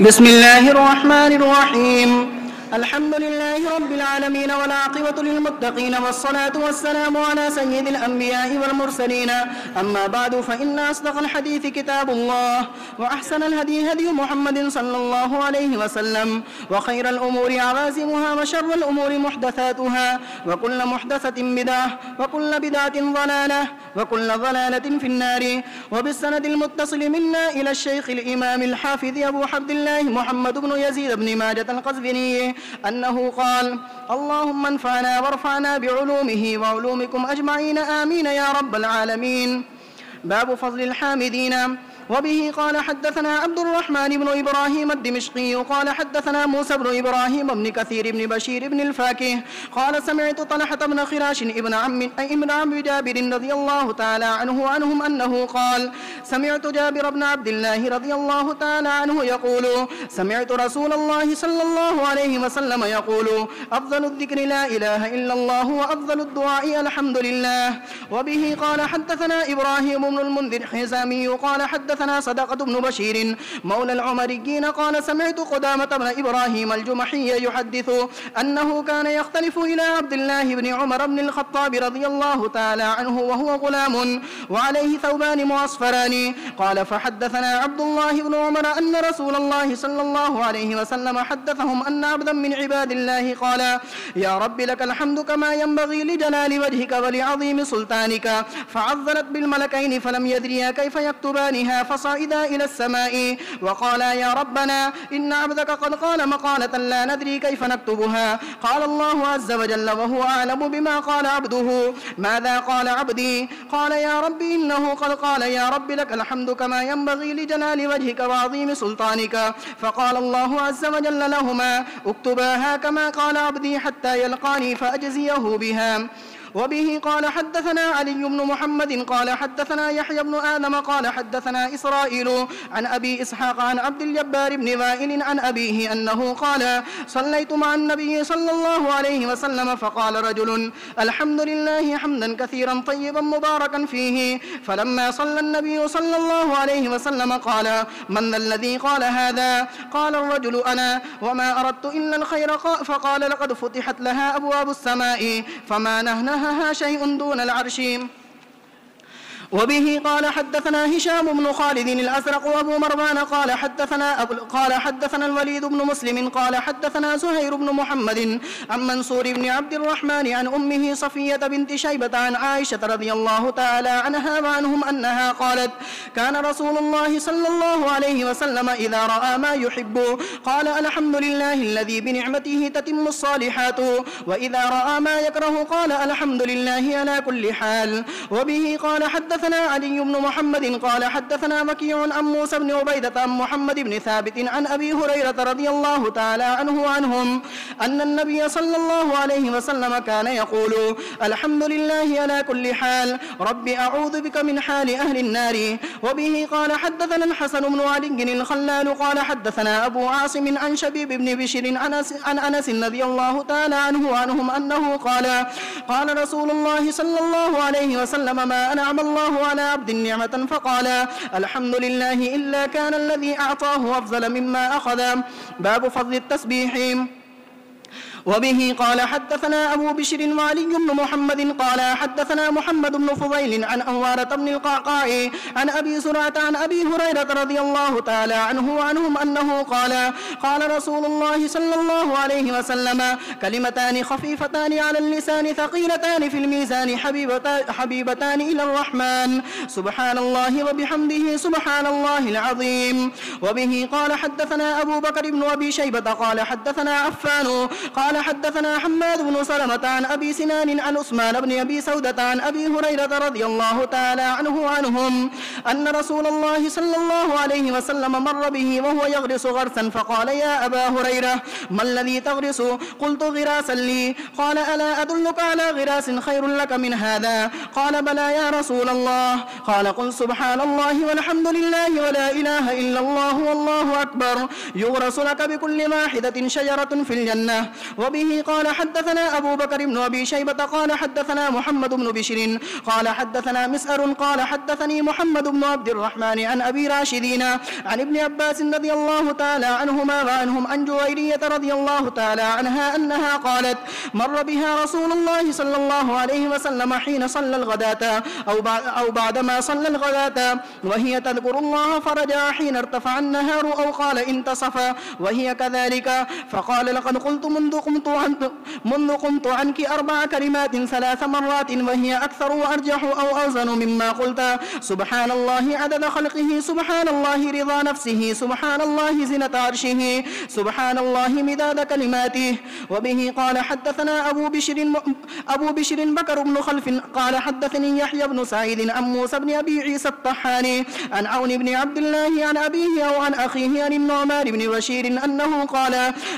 بسم الله الرحمن الرحيم. الحمد لله رب العالمين والعاقبة للمتقين والصلاة والسلام على سيد الأنبياء والمرسلين. أما بعد فإن أصدق الحديث كتاب الله وأحسن الهدي هدي محمد صلى الله عليه وسلم وخير الأمور عوازمها وشر الأمور محدثاتها وكل محدثة بدعة وكل بدعة ضلالة وكل ضلالة في النار. وبالسند المتصل منا إلى الشيخ الإمام الحافظ أبو عبد الله محمد بن يزيد بن ماجة القزويني أنه قال: اللهم انفعنا وارفعنا بعلومه وعلومكم أجمعين آمين يا رب العالمين. باب فضل الحامدين. وبه قال حدثنا عبد الرحمن بن إبراهيم الدمشقي قال حدثنا موسى بن إبراهيم بن كثير بن بشير بن الفاكه قال سمعت طلحة بن خراش ابن عم جابر رضي الله تعالى عنهم أنه قال: سمعت جابر بن عبد الله رضي الله تعالى عنه يقول: سمعت رسول الله صلى الله عليه وسلم يقول: أفضل الذكر لا إله إلا الله وأفضل الدعاء الحمد لله. وبه قال حدثنا إبراهيم بن المنذر حزامي قال حدثنا صدقة بن بشير مولى العمريين قال: سمعت قدامة بن إبراهيم الجمحي يحدث أنه كان يختلف إلى عبد الله بن عمر بن الخطاب رضي الله تعالى عنه وهو غلام وعليه ثوبان معصفران قال: فحدثنا عبد الله بن عمر أن رسول الله صلى الله عليه وسلم حدثهم أن عبدا من عباد الله قال: يا رب لك الحمد كما ينبغي لجلال وجهك ولعظيم سلطانك، فعذرت بالملكين فلم يدريا كيف يكتبانها فصعدا إلى السماء وقالا: يا ربنا إن عبدك قد قال مقالة لا ندري كيف نكتبها. قال الله عز وجل وهو أعلم بما قال عبده: ماذا قال عبدي؟ قال: يا رب إنه قد قال يا رب لك الحمد كما ينبغي لجلال وجهك وعظيم سلطانك. فقال الله عز وجل لهما: اكتباها كما قال عبدي حتى يلقاني فأجزيه بها. وبه قال حدثنا علي بن محمد قال حدثنا يحيى بن آدم قال حدثنا إسرائيل عن أبي إسحاق عن عبد الجبار بن وائل عن أبيه أنه قال: صليت مع النبي صلى الله عليه وسلم فقال رجل: الحمد لله حمدا كثيرا طيبا مباركا فيه. فلما صلى النبي صلى الله عليه وسلم قال: من الذي قال هذا؟ قال الرجل: أنا، وما أردت إلا الخير. فقال: لقد فتحت لها أبواب السماء فما نهنها شيء دون العرش. وبه قال حدثنا هشام بن خالد الأزرق وأبو مروان قال حدثنا الوليد بن مسلم قال حدثنا زهير بن محمد عن منصور بن عبد الرحمن عن أمه صفية بنت شيبة عن عائشة رضي الله تعالى عنها وعنهم أنها قالت: كان رسول الله صلى الله عليه وسلم إذا رأى ما يحب قال: الحمد لله الذي بنعمته تتم الصالحات، وإذا رأى ما يكره قال: الحمد لله على كل حال. وبه قال حدثنا علي بن محمد قال حدثنا وكيع عن موسى بن عبيدة عن محمد بن ثابت عن أبي هريرة رضي الله تعالى عنه وعنهم أن النبي صلى الله عليه وسلم كان يقول: الحمد لله على كل حال، رب أعوذ بك من حال أهل النار. وبه قال حدثنا الحسن بن علي الخلال قال حدثنا أبو عاصم عن شبيب بن بشر عن أنس رضي الله تعالى عنه وعنهم أنه قال: قال رسول الله صلى الله عليه وسلم: ما أنعم الله على عبد نعمة فقال الحمد لله إلا كان الذي أعطاه أفضل مما أخذ. باب فضل التسبيح. وبه قال حدثنا أبو بشر وعلي بن محمد قال حدثنا محمد بن فضيل عن أنوارة بن القعقاع عن أبي زرعة عن أبي هريرة رضي الله تعالى عنه وعنهم أنه قال: قال رسول الله صلى الله عليه وسلم: كلمتان خفيفتان على اللسان ثقيلتان في الميزان حبيبتان إلى الرحمن، سبحان الله وبحمده سبحان الله العظيم. وبه قال حدثنا أبو بكر بن أبي شيبة قال حدثنا عفان قال حدثنا حماد بن سلمة عن أبي سنان عن عثمان بن أبي سودة عن أبي هريرة رضي الله تعالى عنه وعنهم أن رسول الله صلى الله عليه وسلم مر به وهو يغرس غرسا فقال: يا أبا هريرة ما الذي تغرس؟ قلت: غراسا لي. قال: ألا أدلك على غراس خير لك من هذا؟ قال: بلى يا رسول الله. قال: قل سبحان الله والحمد لله ولا إله إلا الله والله أكبر، يغرس لك بكل واحدة شجرة في الجنة. وبه قال حدثنا أبو بكر بن أبي شيبة قال حدثنا محمد بن بشر قال حدثنا مسعر قال حدثني محمد بن عبد الرحمن عن أبي راشدين عن ابن عباس رضي الله تعالى عنهما وعنهم عن جويرية رضي الله تعالى عنها أنها قالت مر بها رسول الله صلى الله عليه وسلم حين صلى الغداة أو بعدما صلى الغداة وهي تذكر الله فرجع حين ارتفع النهار أو قال انتصف وهي كذلك فقال لقد قلت منذ قمت عنك 4 كلمات 3 مرات وهي أكثر وأرجح أو أوزن مما قلت سبحان الله عدد خلقه سبحان الله رضا نفسه سبحان الله زنة عرشه سبحان الله مداد كلماته. وبه قال حدثنا أبو بشر بكر بن خلف قال حدثني يحيى بن سعيد عن موسى بن أبي عيسى الطحاني عن عون بن عبد الله عن أبيه أو عن أخيه عن النعمان بن بشير أنه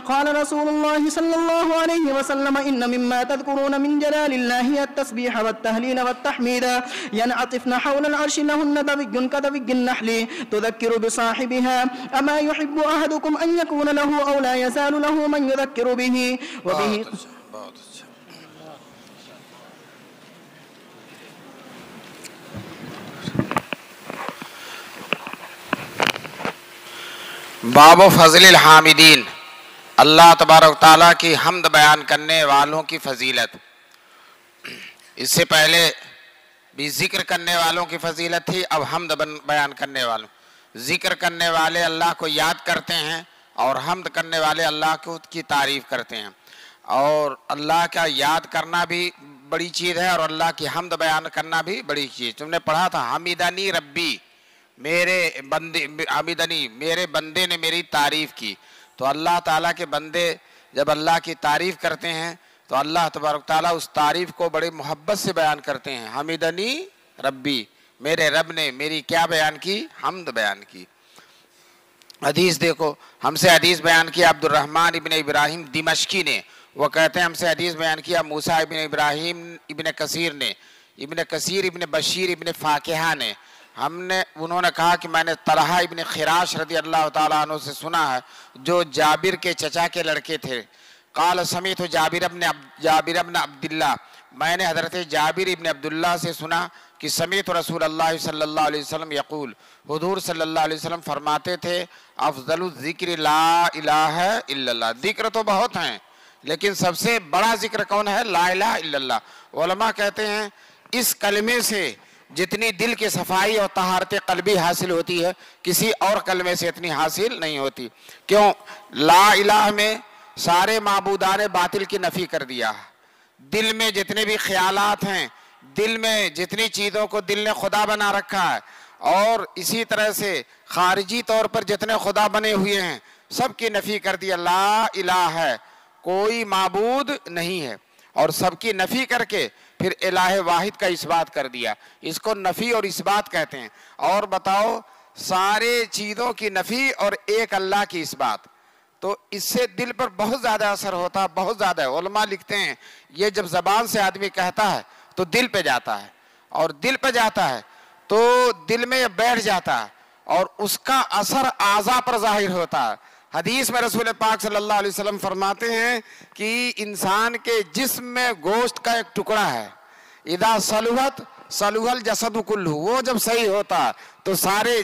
قال رسول الله صلى الله عليه وسلم إن مما تذكرون من جلال الله التسبيح والتهليل والتحميد ينعطفن حول العرش لهن دبج كدبج النحل تذكر بصاحبها أما يحب أحدكم أن يكون له أو لا يزال له من يذكر به. وبه باب فضل الحامدین، اللہ تبارک تعالیٰ کی حمد بیان کرنے والوں کی فضیلت. اس سے پہلے بھی ذکر کرنے والوں کی فضیلت تھی، اب حمد بیان کرنے والوں. ذکر کرنے والے اللہ کو یاد کرتے ہیں اور حمد کرنے والے اللہ کی تعریف کرتے ہیں. اور اللہ کا یاد کرنا بھی بڑی چیز ہے اور اللہ کی حمد بیان کرنا بھی بڑی چیز. تم نے پڑھا تھا حمیدنی ربی، میرے بندے نے میری تعریف کی. تو اللہ تعالیٰ کے بندے جب اللہ کی تعریف کرتے ہیں تو اللہ تبارک تعالیٰ اس تعریف کو بڑے محبت سے بیان کرتے ہیں. حمیدنی ربی، میرے رب نے میری کیا بیان کی؟ حمد بیان کی. حدیث دیکھو، ہم سے حدیث بیان کیا عبد الرحمن ابن ابراہیم دمشقی نے. وہ کہتے ہیں ہم سے حدیث بیان کیا موسیٰ ابن ابراہیم ابن کثیر نے، ابن بشیر ابن فاکہہ نے. انہوں نے کہا کہ میں نے طلحہ ابن خراش رضی اللہ تعالیٰ عنہ سے سنا ہے جو جابر کے چچا کے لڑکے تھے. قال سمیت جابر ابن عبداللہ، میں نے حضرت جابر ابن عبداللہ سے سنا کہ سمیت رسول اللہ صلی اللہ علیہ وسلم یقول، حضور صلی اللہ علیہ وسلم فرماتے تھے افضل الذکر لا الہ الا اللہ. ذکر تو بہت ہیں لیکن سب سے بڑا ذکر کون ہے؟ لا الہ الا اللہ. علماء کہتے ہیں اس کلمے سے جتنی دل کی صفائی اور طہارت قلبی حاصل ہوتی ہے کسی اور کلمے سے اتنی حاصل نہیں ہوتی. کیوں؟ لا الہ میں سارے معبودان باطل کی نفی کر دیا. دل میں جتنے بھی خیالات ہیں، دل میں جتنی چیزوں کو دل نے خدا بنا رکھا ہے اور اسی طرح سے خارجی طور پر جتنے خدا بنے ہوئے ہیں سب کی نفی کر دیا. لا الہ ہے، کوئی معبود نہیں ہے، اور سب کی نفی کر کے پھر الہ واحد کا اثبات کر دیا. اس کو نفی اور اثبات کہتے ہیں. اور بتاؤ، سارے چیزوں کی نفی اور ایک اللہ کی اثبات، تو اس سے دل پر بہت زیادہ اثر ہوتا، بہت زیادہ. علماء لکھتے ہیں یہ جب زبان سے آدمی کہتا ہے تو دل پہ جاتا ہے، اور دل پہ جاتا ہے تو دل میں بیٹھ جاتا ہے اور اس کا اثر اعضاء پر ظاہر ہوتا ہے. حدیث میں رسول پاک صلی اللہ علیہ وسلم فرماتے ہیں کہ انسان کے جسم میں گوشت کا ایک ٹکڑا ہے، اذا صلحت صلح الجسد کلہ، وہ جب صحیح ہوتا تو سارے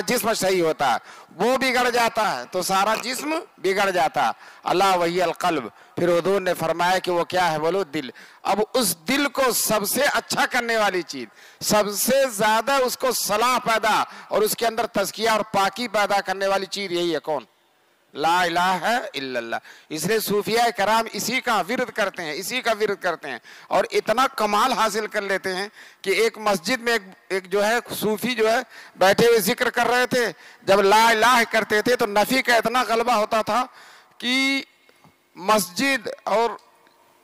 جسم صحیح ہوتا ہے. وہ بگڑ جاتا ہے تو سارا جسم بگڑ جاتا. اللہ وہی القلب. پھر حضور نے فرمایا کہ وہ کیا ہے؟ بولو دل. اب اس دل کو سب سے اچھا کرنے والی چیز، سب سے زیادہ اس کو صلاح پیدا اور اس کے اندر تزکیہ اور پاکی پیدا کرنے والی چیز یہی ہے. کون؟ لا الہ الا اللہ. اس لیے صوفیاء کرام اسی کا ورد کرتے ہیں اور اتنا کمال حاصل کر لیتے ہیں کہ ایک مسجد میں ایک جو ہے صوفی جو ہے بیٹھے ہوئے ذکر کر رہے تھے. جب لا الہ کرتے تھے تو نفی کا اتنا غلبہ ہوتا تھا کہ مسجد اور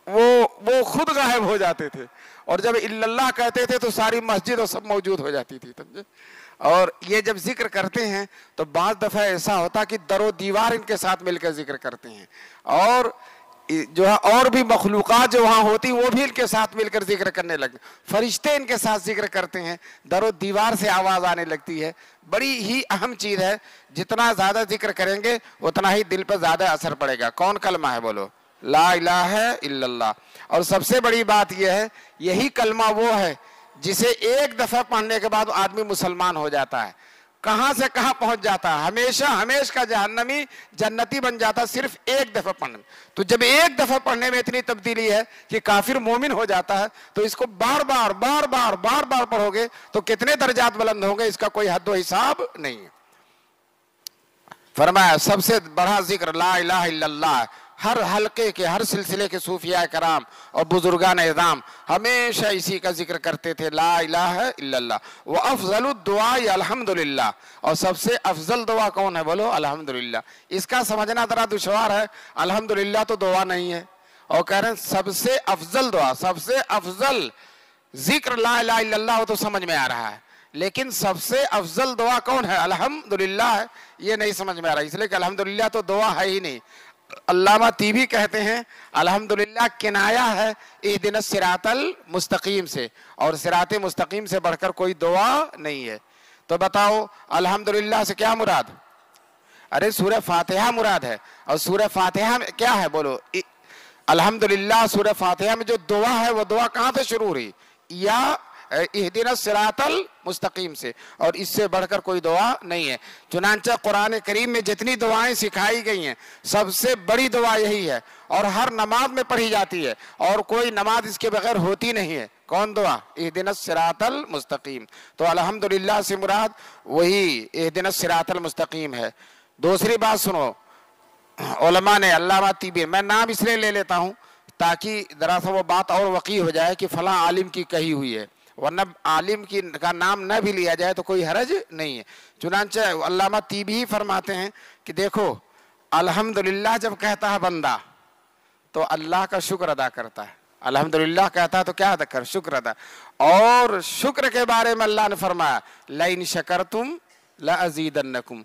وہ خود غائب ہو جاتے تھے، اور جب الا اللہ کہتے تھے تو ساری مسجد اور سب موجود ہو جاتی تھی. سمجھے؟ اور یہ جب ذکر کرتے ہیں تو بعض دفعہ ایسا ہوتا کہ در و دیوار ان کے ساتھ مل کر ذکر کرتے ہیں، اور جو ہے اور بھی مخلوقات جو وہاں ہوتی وہ بھی ان کے ساتھ مل کر ذکر کرنے لگتے. فرشتے ان کے ساتھ ذکر کرتے ہیں، در و دیوار سے آواز آنے لگتی ہے. بڑی ہی اہم چیز ہے. جتنا زیادہ ذکر کریں گے اتنا ہی دل پر زیادہ اثر پڑے گا. کون کلمہ ہے؟ بولو. لا الہ الا اللہ. اور سب سے بڑی بات یہ ہے یہی کلمہ وہ ہے جسے ایک دفعہ پڑھنے کے بعد آدمی مسلمان ہو جاتا ہے. کہاں سے کہاں پہنچ جاتا ہے, ہمیشہ ہمیشہ کا جہنمی جنتی بن جاتا صرف ایک دفعہ پڑھنے میں. تو جب ایک دفعہ پڑھنے میں اتنی تبدیلی ہے کہ کافر مومن ہو جاتا ہے, تو اس کو بار بار بار بار بار بار پڑھو گے تو کتنے درجات بلند ہوں گے, اس کا کوئی حد و حساب نہیں ہے. فرمایا سب سے بڑا ذکر لا الہ الا اللہ. ہر حلقے کے, ہر سلسلے کے صوفیاء کرام اور بزرگان اعظام ہمیشہ اسی کا ذکر کرتے تھے, لا الہ الا اللہ. وافضل الدعاء الحمدللہ. اور سب سے افضل دعا کون ہے, بولو الحمدللہ. اس کا سمجھنا ذرا دشوار ہے, الحمدللہ تو دعا نہیں ہے, اور کہہ رہے ہیں سب سے افضل دعا, سب سے افضل ذکر لا الہ الا اللہ, وہ تو سمجھ میں آ رہا ہے. لیکن سب سے افضل دعا کون ہے, الحمدللہ ہے, یہ نہیں سمجھ میں آ رہا, اس لیے کہ الحمدللہ تو دعا ہے ہی نہیں. علامہ طیبی کہتے ہیں الحمدللہ کنایا ہے اہدنا الصراط المستقیم سے, اور صراط مستقیم سے بڑھ کر کوئی دعا نہیں ہے. تو بتاؤ الحمدللہ سے کیا مراد, ارے سورہ فاتحہ مراد ہے. اور سورہ فاتحہ میں کیا ہے, بولو الحمدللہ. سورہ فاتحہ میں جو دعا ہے وہ دعا کہاں سے شروع ہوئی, یا اہدنا الصراط المستقیم سے, اور اس سے بڑھ کر کوئی دعا نہیں ہے. چنانچہ قرآن کریم میں جتنی دعائیں سکھائی گئی ہیں سب سے بڑی دعا یہی ہے, اور ہر نماز میں پڑھی جاتی ہے, اور کوئی نماز اس کے بغیر ہوتی نہیں ہے. کون دعا, اہدنا الصراط المستقیم. تو الحمدللہ سے مراد وہی اہدنا الصراط المستقیم ہے. دوسری بات سنو, علماء نے, علامہ طیبی, میں نام اس لیے لے لیتا ہوں تاکہ ذرا سا وہ بات اور وقیع ہو جائے کہ فلاں عالم کی کہی ہوئی ہے, ورنہ عالم کا نام نہ بھی لیا جائے تو کوئی حرج نہیں ہے. چنانچہ علامہ طیبی فرماتے ہیں کہ دیکھو الحمدللہ جب کہتا ہے بندہ تو اللہ کا شکر ادا کرتا ہے. الحمدللہ کہتا ہے تو کیا ادا کر, شکر ادا. اور شکر کے بارے میں اللہ نے فرمایا لئن شکرتم لازیدنکم.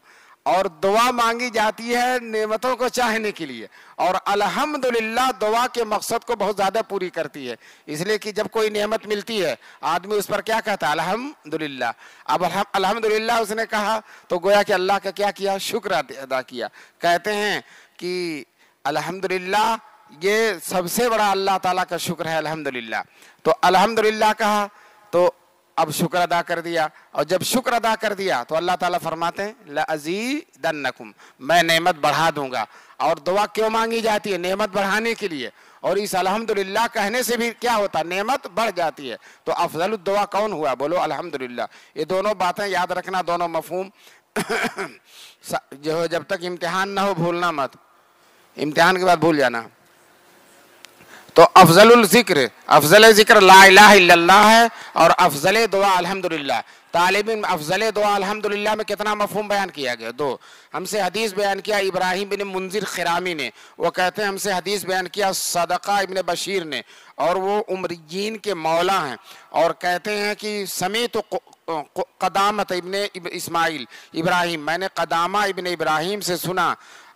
اور دعا مانگی جاتی ہے نعمتوں کو چاہنے کے لیے, اور الحمدللہ دعا کے مقصد کو بہت زیادہ پوری کرتی ہے. اس لیے کہ جب کوئی نعمت ملتی ہے آدمی اس پر کیا کہتا ہے, الحمدللہ. اب الحمدللہ اس نے کہا تو گویا کہ اللہ کا کیا کیا, شکر ادا کیا. کہتے ہیں کہ الحمدللہ یہ سب سے بڑا اللہ تعالیٰ کا شکر ہے الحمدللہ. تو الحمدللہ کہا تو اب شکر ادا کر دیا, اور جب شکر ادا کر دیا تو اللہ تعالیٰ فرماتے ہیں لأزیدنکم, میں نعمت بڑھا دوں گا. اور دعا کیوں مانگی جاتی ہے, نعمت بڑھانے کے لیے, اور اس الحمدللہ کہنے سے بھی کیا ہوتا, نعمت بڑھ جاتی ہے. تو افضل الدعا کون ہوا, بولو الحمدللہ. یہ دونوں باتیں یاد رکھنا, دونوں مفہوم جو جب تک امتحان نہ ہو بھولنا مت, امتحان کے بعد بھول جانا. تو افضل الذکر, افضل ذکر لا الہ الا اللہ ہے, اور افضل دعا الحمدللہ. طالب علم افضل دعا الحمدللہ میں کتنا مفہوم بیان کیا گیا, دو. ہم سے حدیث بیان کیا ابراہیم بن منذر خرامی نے, وہ کہتے ہیں ہم سے حدیث بیان کیا صدقہ ابن بشیر نے, اور وہ عمریین کے مولا ہیں, اور کہتے ہیں کہ سمیت قدامت ابن اسماعیل ابراہیم, میں نے قدامہ ابن ابراہیم سے سنا,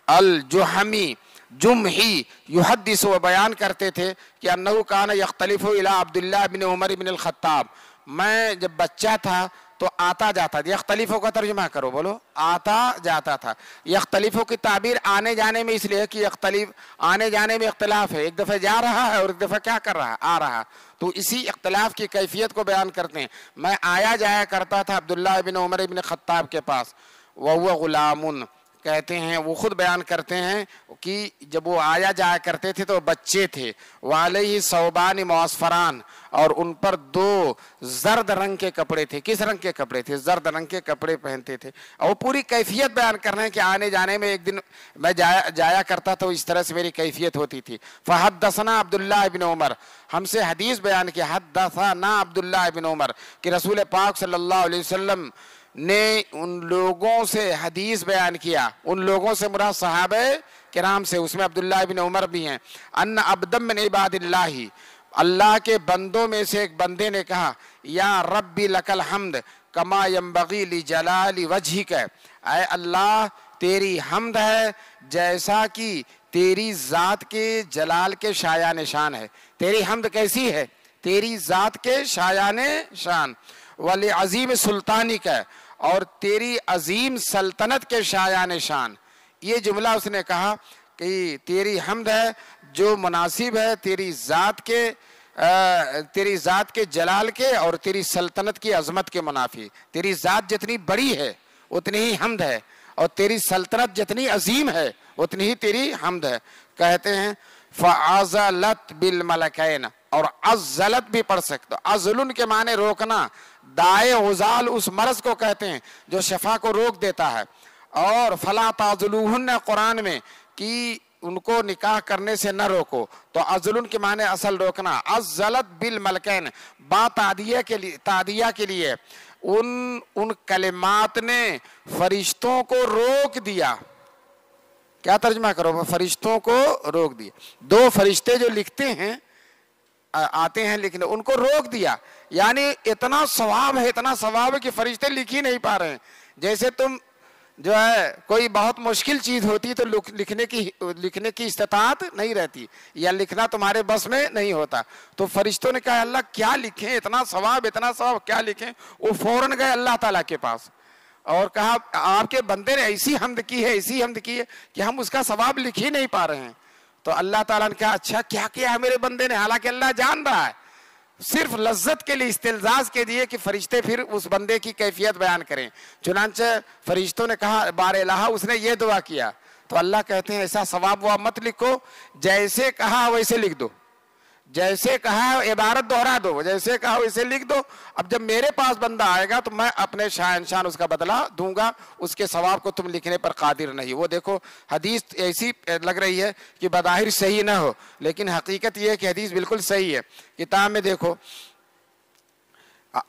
الجحمی جمحی یحدث, و بیان کرتے تھے کہ انہو کان یختلف الی عبداللہ بن عمر بن الخطاب, میں جب بچہ تھا تو آتا جاتا, یختلفوں کا ترجمہ کرو, بولو آتا جاتا تھا. یختلفوں کی تعبیر آنے جانے میں اس لیے کہ یختلف آنے جانے میں اختلاف ہے, ایک دفعہ جا رہا ہے اور ایک دفعہ کیا کر رہا ہے, آ رہا. تو اسی اختلاف کی کیفیت کو بیان کرتے ہیں. میں آیا جایا کرتا تھا عبداللہ بن عمر بن خطاب کے پاس, وہو غلام, کہتے ہیں وہ خود بیان کرتے ہیں کہ جب وہ آیا جایا کرتے تھے تو بچے تھے. وعلیہ ثوبان معصفران, اور ان پر دو زرد رنگ کے کپڑے تھے. کس رنگ کے کپڑے تھے, زرد رنگ کے کپڑے پہنتے تھے. اور وہ پوری کیفیت بیان کر رہے ہیں کہ آنے جانے میں ایک دن میں جایا کرتا تو اس طرح سے میری کیفیت ہوتی تھی. فحدثنا عبداللہ ابن عمر, ہم سے حدیث بیان کیا, حدثنا عبداللہ ابن عمر, کہ رسول پاک صلی اللہ علیہ وسلم نے ان لوگوں سے حدیث بیان کیا. ان لوگوں سے مراد صحابہ کرام سے, اس میں عبداللہ ابن عمر بھی ہیں. ان عبد من عباد اللہ, اللہ کے بندوں میں سے ایک بندے نے کہا, یا ربی لک الحمد کما ینبغی لجلال وجہک, اے اللہ تیری حمد ہے جیسا کہ تیری ذات کے جلال کے شایان شان ہے. تیری حمد کیسی ہے, تیری ذات کے شایان شان. وَلِعَظِيمِ سُلطَانِكَ, اور تیری عظیم سلطنت کے شایان شان. یہ جملہ اس نے کہا کہ تیری حمد ہے جو مناسب ہے تیری ذات کے جلال کے اور تیری سلطنت کی عظمت کے منافی. تیری ذات جتنی بڑی ہے اتنی ہی حمد ہے, اور تیری سلطنت جتنی عظیم ہے اتنی ہی تیری حمد ہے. کہتے ہیں فعزلت بالملکین, اور عزلت بھی پڑھ سکتے. عزلن کے معنی روکنا, دائے غزال اس مرض کو کہتے ہیں جو شفا کو روک دیتا ہے. اور فلا تعزلوہن قرآن میں کہ ان کو نکاح کرنے سے نہ روکو, تو عزلن کے معنی اصل روکنا. عزلت بالملکین با تعدیہ کے لیے ان کلمات نے فرشتوں کو روک دیا. کیا ترجمہ کرو؟ فرشتوں کو روک دیا. دو فرشتے جو لکھتے ہیں آتے ہیں لکھنے, ان کو روک دیا. یعنی اتنا ثواب ہے کہ فرشتے لکھ ہی نہیں پا رہے ہیں. جیسے تم جو ہے کوئی بہت مشکل چیز ہوتی تو لکھنے کی استطاعت نہیں رہتی, یا لکھنا تمہارے بس میں نہیں ہوتا. تو فرشتوں نے کہا اللہ کیا لکھیں, اتنا ثواب کیا لکھیں. وہ فوراً گئے اللہ تعالیٰ کے پاس اور کہا آپ کے بندے نے ایسی حمد کی ہے کہ ہم اس کا ثواب لکھ ہی نہیں پا رہے ہیں. تو اللہ تعالیٰ نے کہا اچھا کیا کیا ہے میرے بندے نے, حالانکہ اللہ جان رہا ہے. صرف لذت کے لیے, استلذاذ کے لیے کہ فرشتے پھر اس بندے کی کیفیت بیان کریں. چنانچہ فرشتوں نے کہا بار الہ, اس نے یہ دعا کیا. تو اللہ کہتے ہیں ایسا ثواب وہ مت لکھو, جیسے کہا ویسے لکھ دو, جیسے کہا عبارت دوہرا دو, جیسے کہا ویسے لکھ دو. اب جب میرے پاس بندہ آئے گا تو میں اپنے شان اس کا بدلہ دوں گا, اس کے ثواب کو تم لکھنے پر قادر نہیں. وہ دیکھو حدیث ایسی لگ رہی ہے کہ بظاہر صحیح نہ ہو, لیکن حقیقت یہ ہے کہ حدیث بالکل صحیح ہے. کتاب میں دیکھو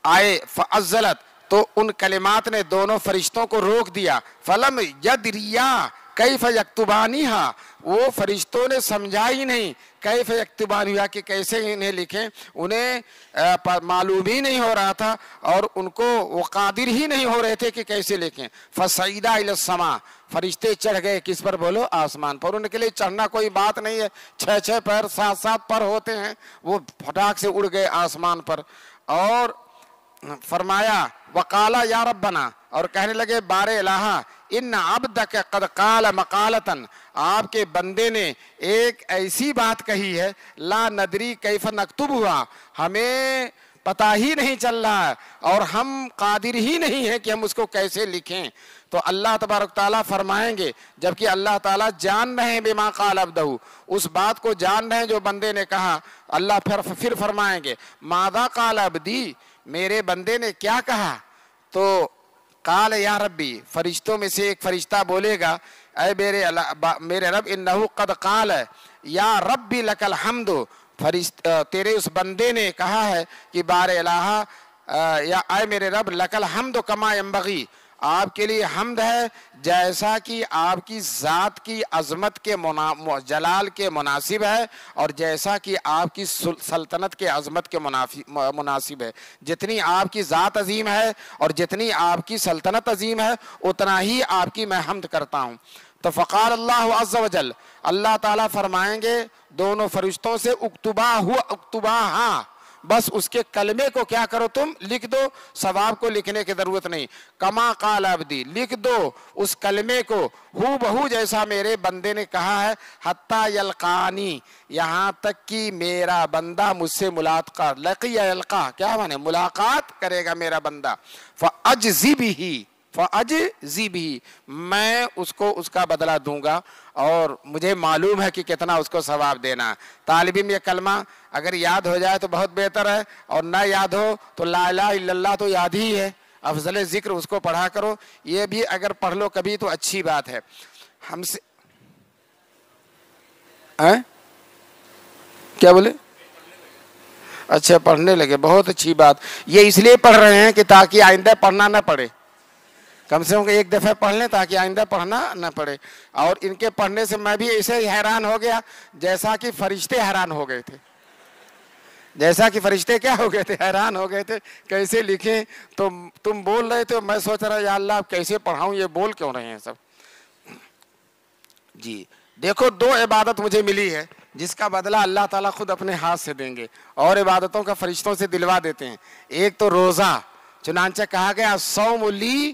آئے فعزلت, تو ان کلمات نے دونوں فرشتوں کو روک دیا. فلم یدریا کیف یکتبانیہا, وہ فرشتوں نے سمجھا ہی نہیں کیف یکتبانیہا کہ کیسے انہیں لکھیں. انہیں معلوم ہی نہیں ہو رہا تھا اور ان کو وہ قادر ہی نہیں ہو رہے تھے کہ کیسے لکھیں. فصعدا الی السماء, فرشتے چڑھ گئے کس پر بولو؟ آسمان پر. ان کے لیے چڑھنا کوئی بات نہیں ہے, 6 پیر 7 پر ہوتے ہیں, وہ پھٹاک سے اڑ گئے آسمان پر. اور فرمایا وقالا یا ربنا, اور کہنے لگے بار الہ ان عبدک قد قال مقالتن, آپ کے بندے نے ایک ایسی بات کہی ہے لا ندری کیف نکتبھا, ہمیں پتہ ہی نہیں چل رہا ہے اور ہم قادر ہی نہیں ہیں کہ ہم اس کو کیسے لکھیں. تو اللہ تبارک تعالیٰ فرمائیں گے, جبکہ اللہ تعالیٰ جان رہے ہیں بما قال عبدہ, اس بات کو جان رہے ہیں جو بندے نے کہا. اللہ پھر فرمائیں گے ماذا قال عبدی, میرے بندے نے کیا کہا. تو قال یا ربی, فرشتوں میں سے ایک فرشتہ بولے گا اے میرے رب انہو قد قال یا ربی لک الحمد, تیرے اس بندے نے کہا ہے کہ بار الہ یا اے میرے رب لک الحمد کما ینبغی, آپ کے لیے حمد ہے جیسا کہ آپ کی ذات کی عظمت کے جلال کے مناسب ہے, اور جیسا کہ آپ کی سلطنت کے عظمت کے مناسب ہے. جتنی آپ کی ذات عظیم ہے اور جتنی آپ کی سلطنت عظیم ہے اتنا ہی آپ کی میں حمد کرتا ہوں. تو فقال اللہ عز وجل, اللہ تعالیٰ فرمائیں گے دونوں فرشتوں سے اکتبا ہاں, بس اس کے کلمے کو کیا کرو تم لکھ دو, ثواب کو لکھنے کی ضرورت نہیں. کما قال عبدی, لکھ دو اس کلمے کو ہو بہو جیسا میرے بندے نے کہا ہے. حتی یلقانی, یہاں تک کہ میرا بندہ مجھ سے ملاقات, لقی یلقا کیا مانے ملاقات کرے گا میرا بندہ. فاجزی بھی, میں اس کو اس کا بدلہ دوں گا اور مجھے معلوم ہے کہ کتنا اس کو ثواب دینا ہے. طالب علم یہ کلمہ اگر یاد ہو جائے تو بہت بہتر ہے, اور نہ یاد ہو تو لا الہ الا اللہ تو یاد ہی ہے, افضل ذکر اس کو پڑھا کرو. یہ بھی اگر پڑھ لو کبھی تو اچھی بات ہے. ہم سے کیا بولے؟ اچھا پڑھنے لگے, بہت اچھی بات. یہ اس لیے پڑھ رہے ہیں کہ تاکہ آئندہ پڑھنا نہ پڑے, کم سے کم ایک دفعہ پڑھ لیں تاکہ آئندہ پڑھنا نہ پڑے. اور ان کے پڑھنے سے میں بھی ایسے ہی حیران ہو گیا جیسا کہ فرشتے حیران ہو گئے تھے, جیسا کہ فرشتے کیا ہو گئے تھے, حیران ہو گئے تھے کیسے لکھیں. تو تم بول رہے تھے, میں سوچ رہا یا اللہ کیسے پڑھاؤں, یہ بول کیوں رہے ہیں سب. جی دیکھو 2 عبادت مجھے ملی ہے جس کا بدلہ اللہ تعالیٰ خود اپنے ہاتھ سے دیں گے, اور عبادتوں کا فرشتوں سے دلوا دیتے ہیں. ایک تو روزہ, چنانچہ کہا گیا صوم لی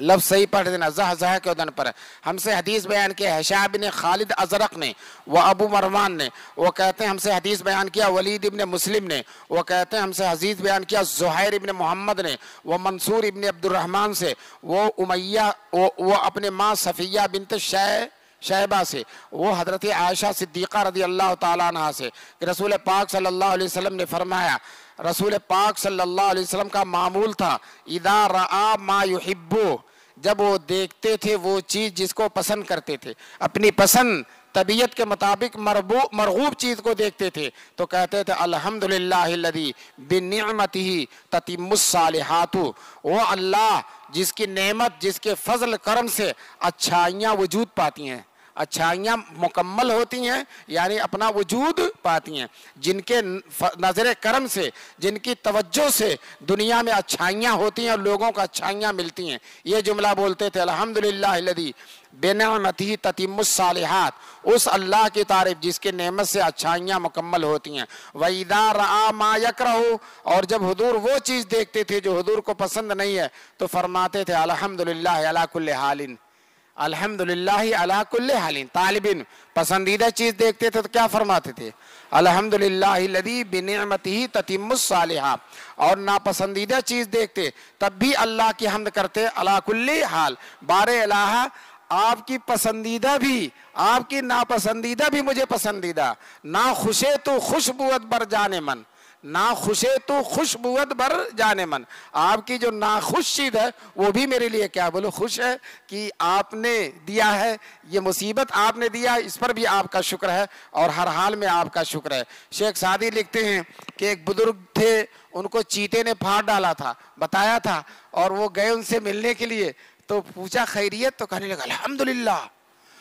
لفظ صحیح پڑھ دینا، زہ کے ادن پر۔ ہم سے حدیث بیان کیا ہشام بن خالد ازرق نے و ابو مروان نے، وہ کہتے ہیں ہم سے حدیث بیان کیا ولید ابن مسلم نے، وہ کہتے ہیں ہم سے حدیث بیان کیا زہیر ابن محمد نے، وہ منصور ابن عبد الرحمن سے، وہ امیہ وہ اپنے ماں صفیہ بنت شیبہ سے، وہ حضرت عائشہ صدیقہ رضی اللہ تعالیٰ عنہ سے کہ رسول پاک صلی اللہ علیہ وسلم نے فرمایا، رسول پاک صلی اللہ علیہ وسلم کا معمول تھا اذا رآ ما یحبو، جب وہ دیکھتے تھے وہ چیز جس کو پسند کرتے تھے، اپنی پسند طبیعت کے مطابق مرغوب چیز کو دیکھتے تھے تو کہتے تھے الحمدللہ الذی بنعمتہ تتم الصالحات، وہ اللہ جس کی نعمت، جس کے فضل کرم سے اچھائیاں وجود پاتی ہیں، اچھائیاں مکمل ہوتی ہیں، یعنی اپنا وجود پاتی ہیں، جن کے نظر کرم سے، جن کی توجہ سے دنیا میں اچھائیاں ہوتی ہیں اور لوگوں کو اچھائیاں ملتی ہیں۔ یہ جملہ بولتے تھے الحمدللہ الذی بنعمتہ تتم الصالحات، اس اللہ کی تعریف جس کی نعمت سے اچھائیاں مکمل ہوتی ہیں۔ وَإِذَا رَآ مَا يَكْرَهُ، اور جب حضور وہ چیز دیکھتے تھے جو حضور کو پسند نہیں ہے تو فرماتے تھے الحمدللہ علی کل حال، الحمدللہ علی کل حال۔ طالب علم پسندیدہ چیز دیکھتے تھے تو کیا فرماتے تھے؟ الحمدللہ الذی بنعمتہ تتم الصالحات۔ اور ناپسندیدہ چیز دیکھتے تب بھی اللہ کی حمد کرتے علی کل حال، بار الہ آپ کی پسندیدہ بھی، آپ کی ناپسندیدہ بھی مجھے پسندیدہ، نا خوشے تو خوشبوت بر جانے من، نا خوشے تو خوشبوت بر جانے من، آپ کی جو ناخوش چیز ہے وہ بھی میرے لیے کیا بولو خوش ہے کہ آپ نے دیا ہے، یہ مصیبت آپ نے دیا، اس پر بھی آپ کا شکر ہے اور ہر حال میں آپ کا شکر ہے۔ شیخ سعدی لکھتے ہیں کہ ایک بزرگ تھے، ان کو چیتے نے پھاڑ ڈالا تھا، بتایا تھا، اور وہ گئے ان سے ملنے کے لیے تو پوچھا خیریت، تو کہنے لگا الحمدللہ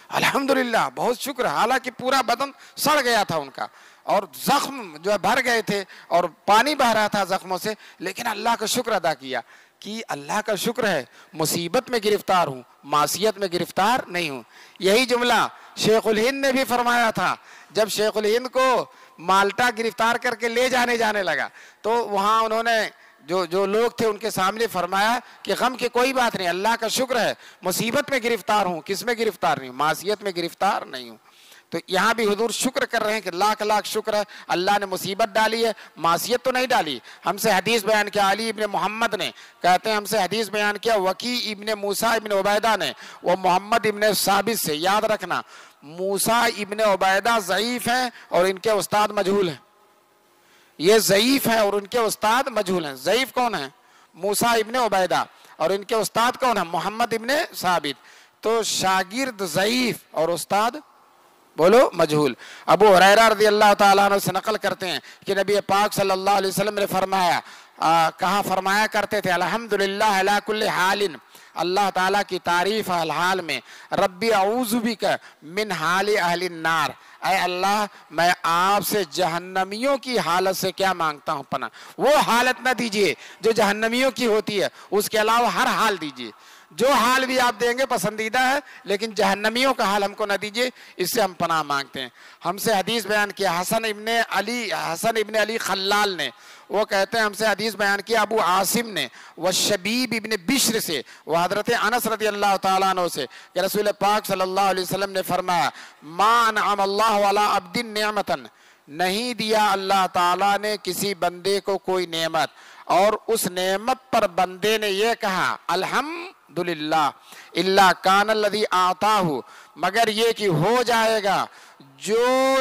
الحمدللہ، بہت شکر، حالانکہ پورا بدن سڑ گیا تھا ان کا اور زخم جو ہے بھر گئے تھے اور پانی بہ رہا تھا زخموں سے، لیکن اللہ کا شکر ادا کیا کہ اللہ کا شکر ہے، مصیبت میں گرفتار ہوں، معصیت میں گرفتار نہیں ہوں۔ یہی جملہ شیخ الہند نے بھی فرمایا تھا جب شیخ الہند کو مالٹا گرفتار کر کے لے جانے لگا تو وہاں انہوں نے جو لوگ تھے ان کے سامنے فرمایا کہ غم کی کوئی بات نہیں، اللہ کا شکر ہے، مصیبت میں گرفتار ہوں، کس میں گرفتار نہیں ہوں؟ معصیت میں گرفتار نہیں ہوں۔ تو یہاں بھی حضور شکر کر رہے ہیں کہ لاکھ لاکھ شکر ہے، اللہ نے مصیبت ڈالی ہے، معصیت تو نہیں ڈالی۔ ہم سے حدیث بیان کیا علی ابن محمد نے، کہتے ہیں ہم سے حدیث بیان کیا وکی ابن موسیٰ ابن عبیدہ نے، وہ محمد ابن ثابت سے، یاد رکھنا موسیٰ ابن عبیدہ ضعیف ہیں اور ان کے استاد مجہول ہیں، یہ ضعیف ہیں اور ان کے استاد مجہول ہیں۔ ضعیف کون ہیں؟ موسیٰ ابن عبیدہ، اور ان کے استاد کون ہیں؟ محمد ابن ثابت۔ تو شاگرد ضعیف اور استاد بولو مجہول۔ ابو ہریرہ رضی اللہ تعالیٰ عنہ سے نقل کرتے ہیں کہ نبی پاک صلی اللہ علیہ وسلم نے فرمایا کرتے تھے الحمدللہ علی کل حال، اللہ تعالیٰ کی تعریف ہر حال میں، ربی اعوذ بک من حال اہل النار، اے اللہ میں آپ سے جہنمیوں کی حالت سے کیا مانگتا ہوں پناہ، وہ حالت نہ دیجئے جو جہنمیوں کی ہوتی ہے، اس کے علاوہ ہر حال دیجئے، جو حال بھی آپ دیں گے پسندیدہ ہے، لیکن جہنمیوں کا حال ہم کو نہ دیجئے، اس سے ہم پناہ مانگتے ہیں۔ ہم سے حدیث بیان کیا حسن ابن علی خلال نے، وہ کہتے ہیں ہم سے حدیث بیان کیا ابو عاصم نے، وہ شبیب ابن بشر سے، وہ حضرت انس رضی اللہ تعالیٰ عنہ سے کہ رسول پاک صلی اللہ علیہ وسلم نے فرمایا ما انعم اللہ علی عبد نعمتا، نہیں دیا اللہ تعالیٰ نے کسی بندے کو کوئی نعمت اور اس نعمت پر بندے نے یہ کہا الحمدللہ الا کان الذی اعطاہ، مگر یہ کہ ہو جائے گا جو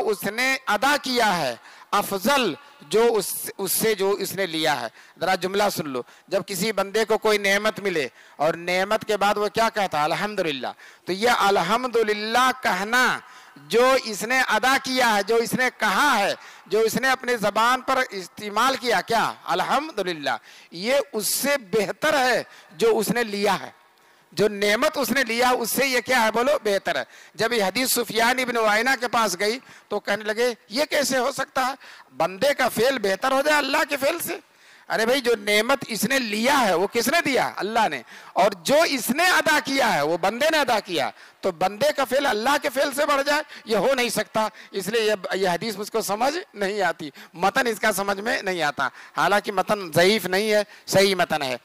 اس نے ادا کیا ہے افضل جو اس نے لیا ہے۔ ذرا جملہ سن لو، جب کسی بندے کو کوئی نعمت ملے اور نعمت کے بعد وہ کیا کہتا ہے الحمدللہ، تو یہ الحمدللہ کہنا جو اس نے ادا کیا ہے، جو اس نے کہا ہے، جو اس نے اپنے زبان پر استعمال کیا، کیا الحمدللہ، یہ اس سے بہتر ہے جو اس نے لیا ہے، جو نعمت اس نے لیا اس سے یہ کیا ہے بولو بہتر ہے۔ جب یہ حدیث سفیان ابن عیینہ کے پاس گئی تو کہنے لگے یہ کیسے ہو سکتا ہے بندے کا فعل بہتر ہو جائے اللہ کے فعل سے؟ ارے بھائی جو نعمت اس نے لیا ہے وہ کس نے دیا؟ اللہ نے، اور جو اس نے ادا کیا ہے وہ بندے نے ادا کیا، تو بندے کا فعل اللہ کے فعل سے بڑھ جائے یہ ہو نہیں سکتا۔ اس لیے یہ حدیث مجھ کو سمجھ نہیں آتی، متن اس کا سمجھ میں نہیں آتا، حالانکہ متن ضعیف نہیں ہے، صحیح متن ہے۔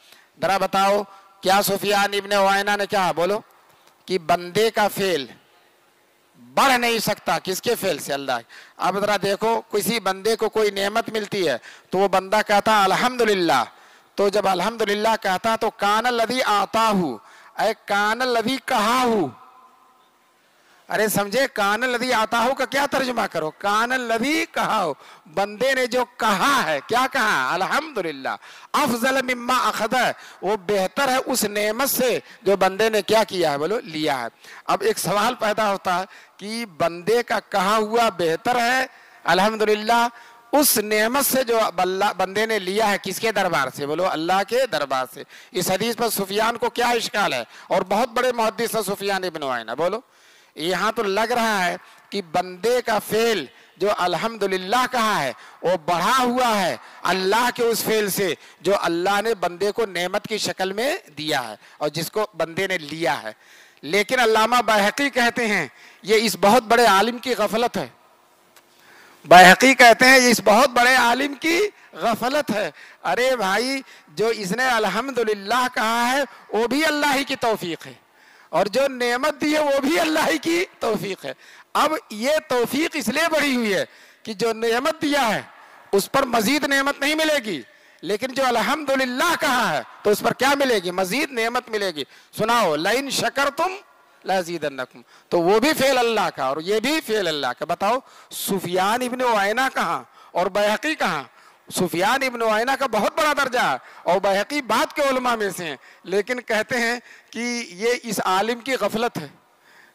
ذرا بتاؤ کیا سفیان ابن عیینہ نے کہا؟ بولو کہ بندے کا فعل بڑھ نہیں سکتا کس کے فعل سے؟ اللہ۔ اب ذرا دیکھو، کسی بندے کو کوئی نعمت ملتی ہے تو وہ بندہ کہتا الحمدللہ، تو جب الحمدللہ کہتا تو کان الذی آتاہ، اے کان الذی کہا، ارے سمجھے؟ کان الذی آتاہ کا کیا ترجمہ کرو؟ کان الذی کہا، بندے نے جو کہا ہے، کیا کہا؟ الحمدللہ، افضل مما اخذ، وہ بہتر ہے اس نعمت سے جو بندے نے کیا کیا ہے؟ بولو لیا ہے۔ اب ایک سوال پیدا ہوتا ہے کہ بندے کا کہا ہوا بہتر ہے الحمدللہ اس نعمت سے جو بندے نے لیا ہے، کس کے دربار سے؟ بولو اللہ کے دربار سے۔ اس حدیث پر سفیان کو کیا اشکال ہے؟ اور بہت بڑے محدث ہیں سفیان ابن عیینہ۔ بولو یہاں تو لگ رہا ہے کہ بندے کا فعل جو الحمدللہ کہا ہے وہ بڑھا ہوا ہے اللہ کے اس فعل سے جو اللہ نے بندے کو نعمت کی شکل میں دیا ہے اور جس کو بندے نے لیا ہے۔ لیکن علامہ بیہقی کہتے ہیں یہ اس بہت بڑے عالم کی غفلت ہے۔ بیہقی کہتے ہیں یہ اس بہت بڑے عالم کی غفلت ہے۔ ارے بھائی، جو اس نے الحمدللہ کہا ہے وہ بھی اللہ ہی کی توفیق ہے، اور جو نعمت دی ہے وہ بھی اللہ ہی کی توفیق ہے۔ اب یہ توفیق اس لیے بڑھی ہوئی ہے کہ جو نعمت دیا ہے اس پر مزید نعمت نہیں ملے گی، لیکن جو الحمدللہ کہا ہے تو اس پر کیا ملے گی؟ مزید نعمت ملے گی۔ سناؤ لئن شکرتم لازیدنکم، تو وہ بھی فعل اللہ کا اور یہ بھی فعل اللہ کا۔ بتاؤ سفیان ابن عیینہ کہاں اور بیہقی کہاں؟ سفیان ابن عیینہ کا بہت بڑا درجہ ہے اور بیہقی بعد کے علماء میں سے ہیں، لیکن کہتے ہیں کہ یہ اس عالم کی غفلت ہے،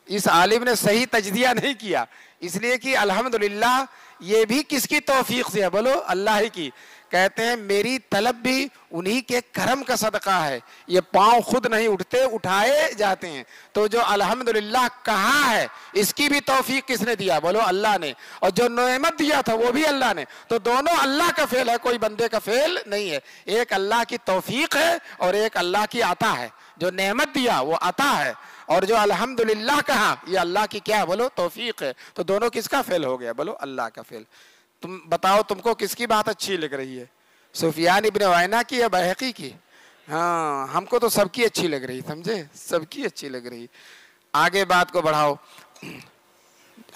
اس عالم نے صحیح تجزیہ نہیں کیا، اس لیے کہ الحمدللہ یہ بھی کس کی توفیق سے ہے؟ بولو اللہ ہی کی۔ کہتے ہیں میری طلب بھی انہی کے کرم کا صدقہ ہے، یہ پاؤں خود نہیں اٹھتے، اٹھائے جاتے ہیں۔ تو جو الحمدللہ کہا ہے اس کی بھی توفیق کس نے دیا؟ بولو اللہ نے، اور جو نعمت دیا تھا وہ بھی اللہ نے۔ تو دونوں اللہ کا فعل ہے، کوئی بندے کا فعل نہیں ہے۔ ایک اللہ کی توفیق ہے اور ایک اللہ کی عطا ہے۔ جو نعمت دیا وہ عطا ہے، اور جو الحمدللہ کہا یہ اللہ کی کیا ہے؟ بولو توفیق ہے۔ تو دونوں کس کا فعل ہو گیا؟ بولو اللہ کا فعل۔ تم بتاؤ تم کو کس کی بات اچھی لگ رہی ہے؟ سفیان ابن عیینہ کی یا بیہقی کی؟ ہاں ہم کو تو سب کی اچھی لگ رہی، سمجھے؟ سب کی اچھی لگ رہی۔ آگے بات کو بڑھاؤ۔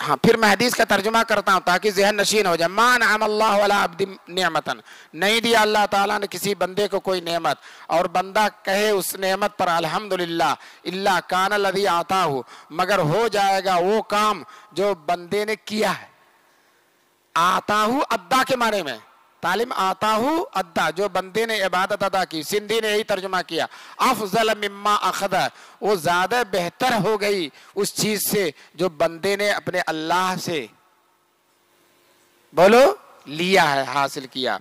ہاں پھر میں حدیث کا ترجمہ کرتا ہوں تاکہ ذہن نشین ہو جائے۔ ما انعم اللہ علی عبد نعمتا، نہیں دیا اللہ تعالیٰ نے کسی بندے کو کوئی نعمت اور بندہ کہے اس نعمت پر الحمدللہ، الا کان الذی آتاہ، مگر ہو جائے گا وہ کام جو بندے نے کیا ہے۔ آتاہو ادا کے معنی میں، تعلیم آتاہو ادا، جو بندے نے عبادت ادا کی، سندھی نے یہی ترجمہ کیا۔ افضل مما اخذ، وہ زیادہ بہتر ہو گئی اس چیز سے جو بندے نے اپنے اللہ سے بولو لیا ہے، حاصل کیا۔